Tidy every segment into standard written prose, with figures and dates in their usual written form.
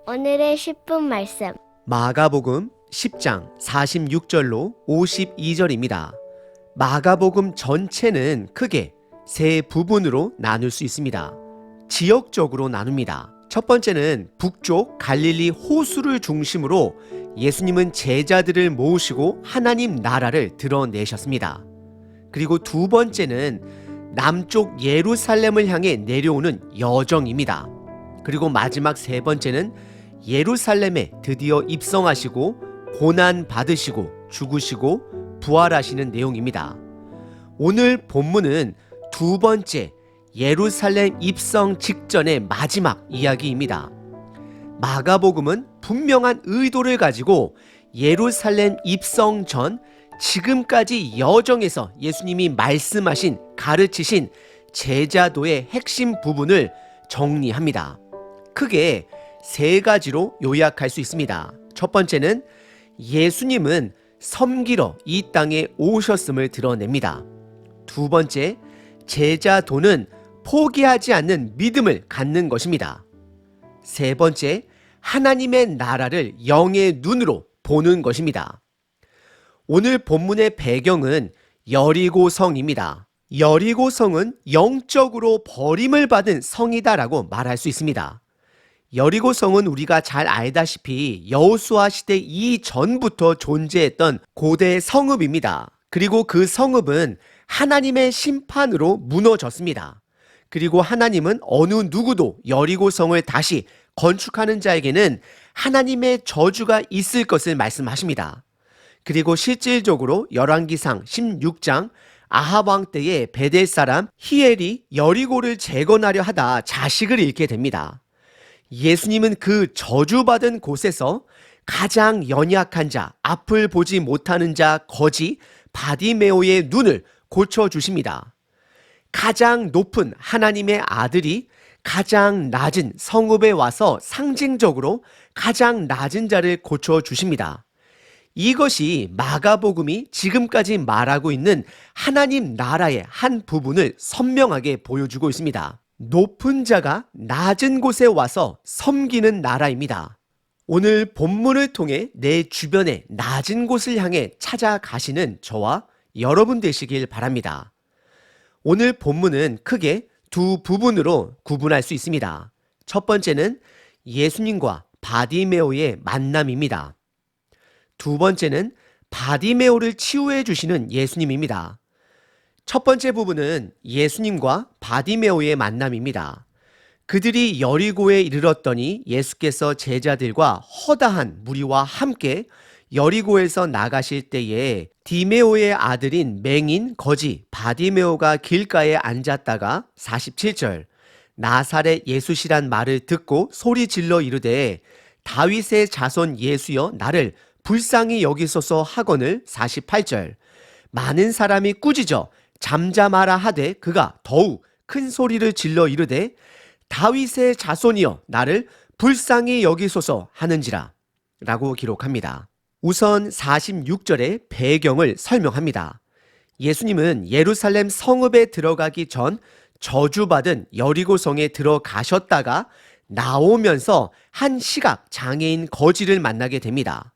오늘의 10분 말씀. 마가복음 10장 46절로 52절입니다. 마가복음 전체는 크게 세 부분으로 나눌 수 있습니다. 지역적으로 나눕니다. 첫 번째는 북쪽 갈릴리 호수를 중심으로 예수님은 제자들을 모으시고 하나님 나라를 드러내셨습니다. 그리고 두 번째는 남쪽 예루살렘을 향해 내려오는 여정입니다. 그리고 마지막 세 번째는 예루살렘에 드디어 입성하시고 고난 받으시고 죽으시고 부활하시는 내용입니다. 오늘 본문은 두 번째 예루살렘 입성 직전의 마지막 이야기입니다. 마가복음은 분명한 의도를 가지고 예루살렘 입성 전 지금까지 여정에서 예수님이 말씀하신 가르치신 제자도의 핵심 부분을 정리합니다. 크게 세 가지로 요약할 수 있습니다. 첫 번째는 예수님은 섬기러 이 땅에 오셨음을 드러냅니다. 두 번째, 제자도는 포기하지 않는 믿음을 갖는 것입니다. 세 번째, 하나님의 나라를 영의 눈으로 보는 것입니다. 오늘 본문의 배경은 여리고성입니다. 여리고성은 영적으로 버림을 받은 성이다라고 말할 수 있습니다. 여리고성은 우리가 잘 알다시피 여호수아 시대 이전부터 존재했던 고대 성읍입니다. 그리고 그 성읍은 하나님의 심판으로 무너졌습니다. 그리고 하나님은 어느 누구도 여리고성을 다시 건축하는 자에게는 하나님의 저주가 있을 것을 말씀하십니다. 그리고 실질적으로 열왕기상 16장 아합 왕 때에 베델 사람 히엘이 여리고를 재건하려 하다 자식을 잃게 됩니다. 예수님은 그 저주받은 곳에서 가장 연약한 자, 앞을 보지 못하는 자 거지 바디메오의 눈을 고쳐주십니다. 가장 높은 하나님의 아들이 가장 낮은 성읍에 와서 상징적으로 가장 낮은 자를 고쳐주십니다. 이것이 마가복음이 지금까지 말하고 있는 하나님 나라의 한 부분을 선명하게 보여주고 있습니다. 높은 자가 낮은 곳에 와서 섬기는 나라입니다. 오늘 본문을 통해 내 주변의 낮은 곳을 향해 찾아가시는 저와 여러분 되시길 바랍니다. 오늘 본문은 크게 두 부분으로 구분할 수 있습니다. 첫 번째는 예수님과 바디메오의 만남입니다. 두 번째는 바디메오를 치유해 주시는 예수님입니다. 첫 번째 부분은 예수님과 바디메오의 만남입니다. 그들이 여리고에 이르렀더니 예수께서 제자들과 허다한 무리와 함께 여리고에서 나가실 때에 디메오의 아들인 맹인 거지 바디메오가 길가에 앉았다가 47절 나사렛 예수시란 말을 듣고 소리 질러 이르되 다윗의 자손 예수여 나를 불쌍히 여기소서 하거늘 48절 많은 사람이 꾸짖어 잠잠하라 하되 그가 더욱 큰 소리를 질러 이르되 다윗의 자손이여 나를 불쌍히 여기소서 하는지라 라고 기록합니다. 우선 46절의 배경을 설명합니다. 예수님은 예루살렘 성읍에 들어가기 전 저주받은 여리고성에 들어가셨다가 나오면서 한 시각 장애인 거지를 만나게 됩니다.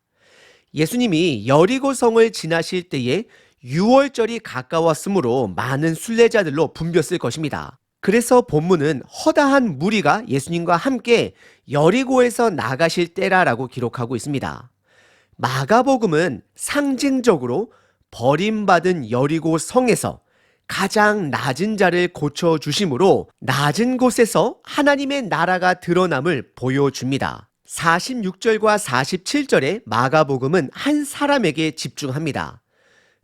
예수님이 여리고성을 지나실 때에 유월절이 가까웠으므로 많은 순례자들로 붐볐을 것입니다. 그래서 본문은 허다한 무리가 예수님과 함께 여리고에서 나가실 때라고 기록하고 있습니다. 마가복음은 상징적으로 버림받은 여리고 성에서 가장 낮은 자를 고쳐주심으로 낮은 곳에서 하나님의 나라가 드러남을 보여줍니다. 46절과 47절의 마가복음은 한 사람에게 집중합니다.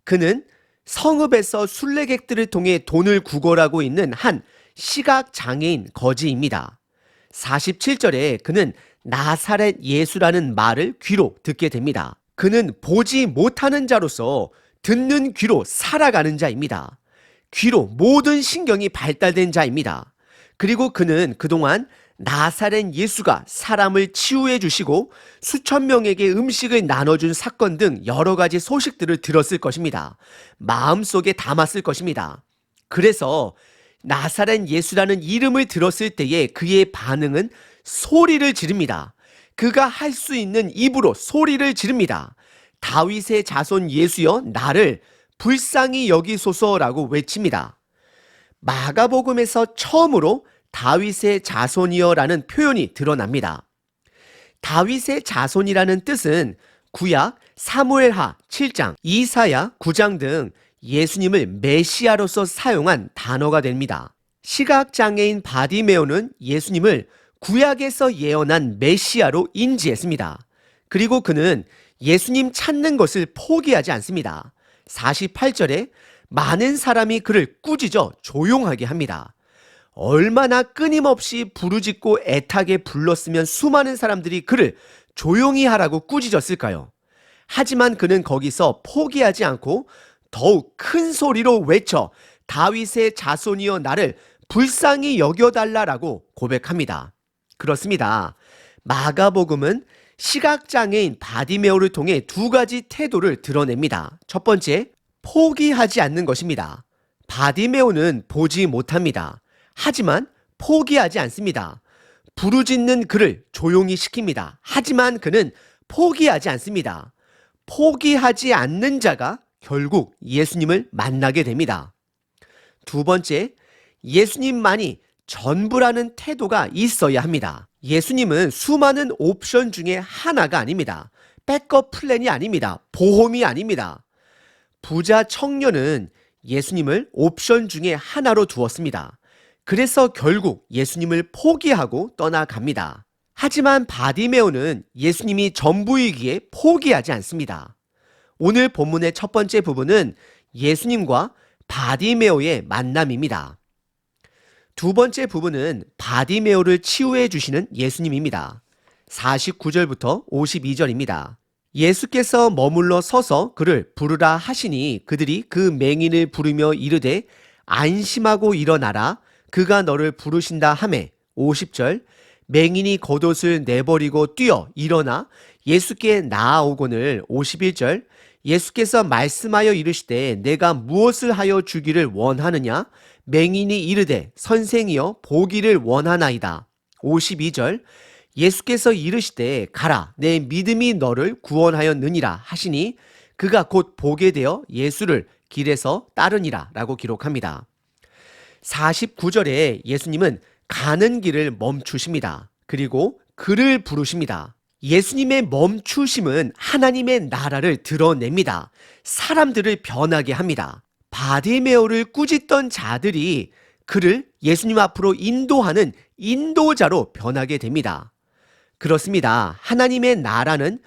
그는 성읍에서 순례객들을 통해 돈을 구걸하고 있는 한 시각장애인 거지입니다. 47절에 그는 나사렛 예수라는 말을 귀로 듣게 됩니다. 그는 보지 못하는 자로서 듣는 귀로 살아가는 자입니다. 귀로 모든 신경이 발달된 자입니다. 그리고 그는 그동안 나사렛 예수가 사람을 치유해 주시고 수천 명에게 음식을 나눠준 사건 등 여러 가지 소식들을 들었을 것입니다. 마음속에 담았을 것입니다. 그래서 나사렛 예수라는 이름을 들었을 때에 그의 반응은 소리를 지릅니다. 그가 할 수 있는 입으로 소리를 지릅니다. 다윗의 자손 예수여 나를 불쌍히 여기소서라고 외칩니다. 마가복음에서 처음으로 다윗의 자손이여라는 표현이 드러납니다. 다윗의 자손이라는 뜻은 구약 사무엘하 7장, 이사야 9장 등 예수님을 메시아로서 사용한 단어가 됩니다. 시각장애인 바디메오는 예수님을 구약에서 예언한 메시아로 인지했습니다. 그리고 그는 예수님 찾는 것을 포기하지 않습니다. 48절에 많은 사람이 그를 꾸짖어 조용하게 합니다. 얼마나 끊임없이 부르짖고 애타게 불렀으면 수많은 사람들이 그를 조용히 하라고 꾸짖었을까요? 하지만 그는 거기서 포기하지 않고 더욱 큰 소리로 외쳐 다윗의 자손이여 나를 불쌍히 여겨달라라고 고백합니다. 그렇습니다. 마가복음은 시각장애인 바디메오를 통해 두 가지 태도를 드러냅니다. 첫 번째, 포기하지 않는 것입니다. 바디메오는 보지 못합니다. 하지만 포기하지 않습니다. 부르짖는 그를 조용히 시킵니다. 하지만 그는 포기하지 않습니다. 포기하지 않는 자가 결국 예수님을 만나게 됩니다. 두 번째, 예수님만이 전부라는 태도가 있어야 합니다. 예수님은 수많은 옵션 중에 하나가 아닙니다. 백업 플랜이 아닙니다. 보험이 아닙니다. 부자 청년은 예수님을 옵션 중에 하나로 두었습니다. 그래서 결국 예수님을 포기하고 떠나갑니다. 하지만 바디메오는 예수님이 전부이기에 포기하지 않습니다. 오늘 본문의 첫 번째 부분은 예수님과 바디메오의 만남입니다. 두 번째 부분은 바디메오를 치유해 주시는 예수님입니다. 49절부터 52절입니다. 예수께서 머물러 서서 그를 부르라 하시니 그들이 그 맹인을 부르며 이르되 안심하고 일어나라 그가 너를 부르신다 하매 50절 맹인이 겉옷을 내버리고 뛰어 일어나 예수께 나아오거늘 51절 예수께서 말씀하여 이르시되 내가 무엇을 하여 주기를 원하느냐 맹인이 이르되 선생이여 보기를 원하나이다 52절 예수께서 이르시되 가라 내 믿음이 너를 구원하였느니라 하시니 그가 곧 보게 되어 예수를 길에서 따르니라 라고 기록합니다. 49절에 예수님은 가는 길을 멈추십니다. 그리고 그를 부르십니다. 예수님의 멈추심은 하나님의 나라를 드러냅니다. 사람들을 변하게 합니다. 바디메오를 꾸짖던 자들이 그를 예수님 앞으로 인도하는 인도자로 변하게 됩니다. 그렇습니다. 하나님의 나라는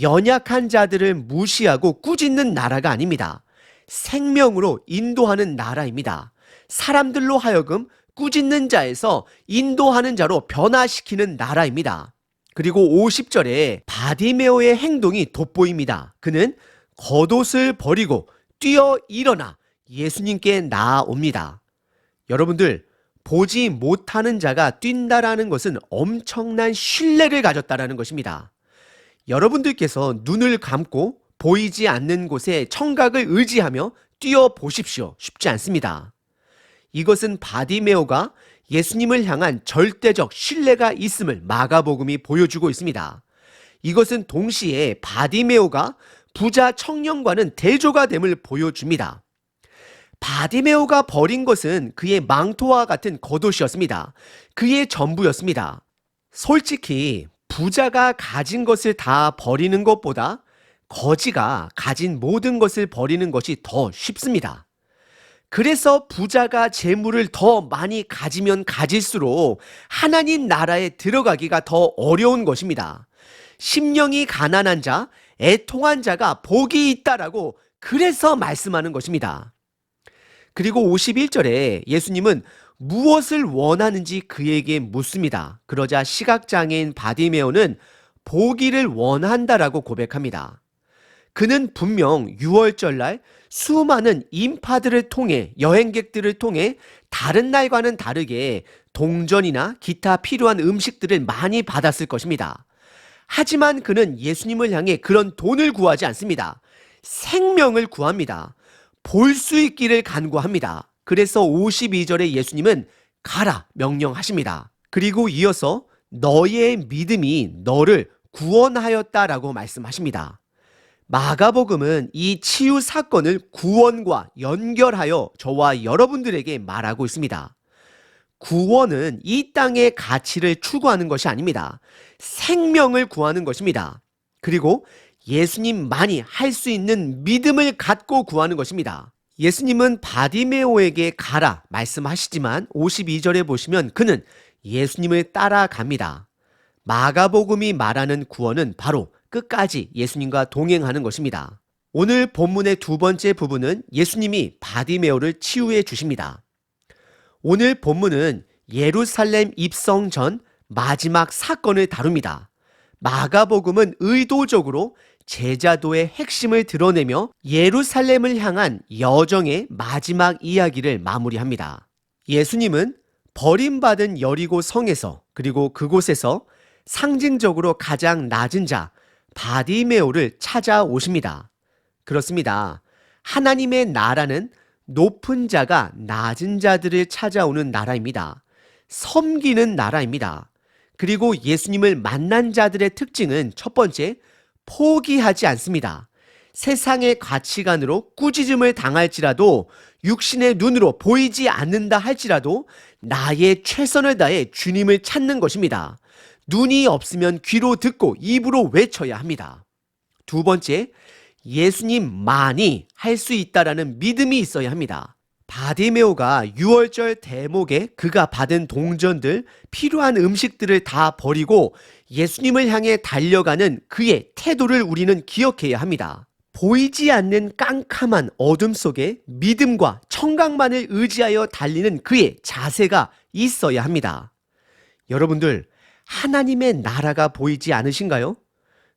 연약한 자들을 무시하고 꾸짖는 나라가 아닙니다. 생명으로 인도하는 나라입니다. 사람들로 하여금 꾸짖는 자에서 인도하는 자로 변화시키는 나라입니다. 그리고 50절에 바디메오의 행동이 돋보입니다. 그는 겉옷을 버리고 뛰어 일어나 예수님께 나아옵니다. 여러분들, 보지 못하는 자가 뛴다라는 것은 엄청난 신뢰를 가졌다라는 것입니다. 여러분들께서 눈을 감고 보이지 않는 곳에 청각을 의지하며 뛰어 보십시오. 쉽지 않습니다. 이것은 바디메오가 예수님을 향한 절대적 신뢰가 있음을 마가복음이 보여주고 있습니다. 이것은 동시에 바디메오가 부자 청년과는 대조가 됨을 보여줍니다. 바디메오가 버린 것은 그의 망토와 같은 겉옷이었습니다. 그의 전부였습니다. 솔직히 부자가 가진 것을 다 버리는 것보다 거지가 가진 모든 것을 버리는 것이 더 쉽습니다. 그래서 부자가 재물을 더 많이 가지면 가질수록 하나님 나라에 들어가기가 더 어려운 것입니다. 심령이 가난한 자, 애통한 자가 복이 있다라고 그래서 말씀하는 것입니다. 그리고 51절에 예수님은 무엇을 원하는지 그에게 묻습니다. 그러자 시각장애인 바디메오는 보기를 원한다라고 고백합니다. 그는 분명 6월절날 수많은 인파들을 통해 여행객들을 통해 다른 날과는 다르게 동전이나 기타 필요한 음식들을 많이 받았을 것입니다. 하지만 그는 예수님을 향해 그런 돈을 구하지 않습니다. 생명을 구합니다. 볼 수 있기를 간구합니다. 그래서 52절에 예수님은 가라 명령하십니다. 그리고 이어서 너의 믿음이 너를 구원하였다라고 말씀하십니다. 마가복음은 이 치유 사건을 구원과 연결하여 저와 여러분들에게 말하고 있습니다. 구원은 이 땅의 가치를 추구하는 것이 아닙니다. 생명을 구하는 것입니다. 그리고 예수님만이 할 수 있는 믿음을 갖고 구하는 것입니다. 예수님은 바디메오에게 가라 말씀하시지만 52절에 보시면 그는 예수님을 따라갑니다. 마가복음이 말하는 구원은 바로 끝까지 예수님과 동행하는 것입니다. 오늘 본문의 두 번째 부분은 예수님이 바디메오를 치유해 주십니다. 오늘 본문은 예루살렘 입성 전 마지막 사건을 다룹니다. 마가복음은 의도적으로 제자도의 핵심을 드러내며 예루살렘을 향한 여정의 마지막 이야기를 마무리합니다. 예수님은 버림받은 여리고 성에서 그리고 그곳에서 상징적으로 가장 낮은 자 바디메오를 찾아오십니다. 그렇습니다. 하나님의 나라는 높은 자가 낮은 자들을 찾아오는 나라입니다. 섬기는 나라입니다. 그리고 예수님을 만난 자들의 특징은 첫 번째, 포기하지 않습니다. 세상의 가치관으로 꾸짖음을 당할지라도 육신의 눈으로 보이지 않는다 할지라도 나의 최선을 다해 주님을 찾는 것입니다. 눈이 없으면 귀로 듣고 입으로 외쳐야 합니다. 두 번째, 예수님만이 할 수 있다라는 믿음이 있어야 합니다. 바디메오가 유월절 대목에 그가 받은 동전들, 필요한 음식들을 다 버리고 예수님을 향해 달려가는 그의 태도를 우리는 기억해야 합니다. 보이지 않는 깜깜한 어둠 속에 믿음과 청각만을 의지하여 달리는 그의 자세가 있어야 합니다. 여러분들, 하나님의 나라가 보이지 않으신가요?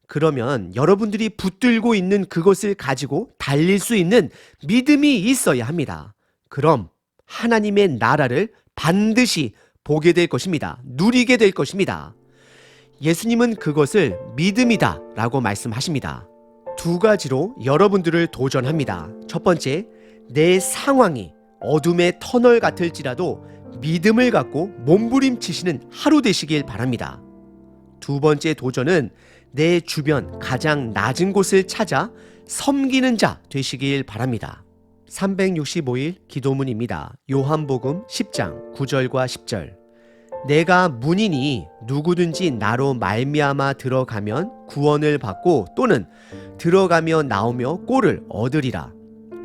그러면 여러분들이 붙들고 있는 그것을 가지고 달릴 수 있는 믿음이 있어야 합니다. 그럼 하나님의 나라를 반드시 보게 될 것입니다. 누리게 될 것입니다. 예수님은 그것을 믿음이다 라고 말씀하십니다. 두 가지로 여러분들을 도전합니다. 첫 번째, 내 상황이 어둠의 터널 같을지라도 믿음을 갖고 몸부림치시는 하루 되시길 바랍니다. 두 번째 도전은 내 주변 가장 낮은 곳을 찾아 섬기는 자 되시길 바랍니다. 365일 기도문입니다. 요한복음 10장 9절과 10절. 내가 문이니 누구든지 나로 말미암아 들어가면 구원을 받고 또는 들어가며 나오며 꼴을 얻으리라.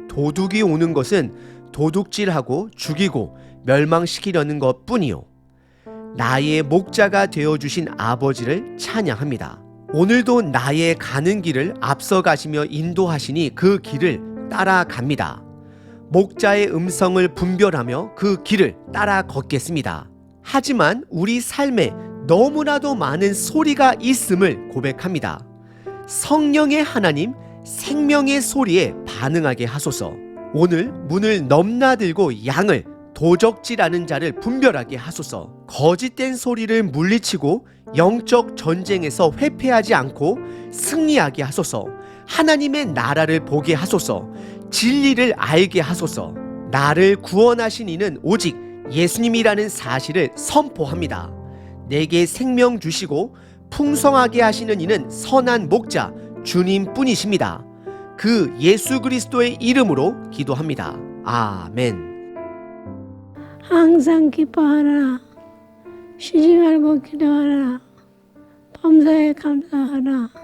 도둑이 오는 것은 도둑질하고 죽이고 멸망시키려는 것뿐이요. 나의 목자가 되어주신 아버지를 찬양합니다. 오늘도 나의 가는 길을 앞서 가시며 인도하시니 그 길을 따라갑니다. 목자의 음성을 분별하며 그 길을 따라 걷겠습니다. 하지만 우리 삶에 너무나도 많은 소리가 있음을 고백합니다. 성령의 하나님, 생명의 소리에 반응하게 하소서. 오늘 문을 넘나들고 양을 도적질하는 자를 분별하게 하소서. 거짓된 소리를 물리치고 영적 전쟁에서 회피하지 않고 승리하게 하소서. 하나님의 나라를 보게 하소서. 진리를 알게 하소서. 나를 구원하신 이는 오직 예수님이라는 사실을 선포합니다. 내게 생명 주시고 풍성하게 하시는 이는 선한 목자 주님뿐이십니다. 그 예수 그리스도의 이름으로 기도합니다. 아멘. 항상 기뻐하라. 쉬지 말고 기도하라. 범사에 감사하라.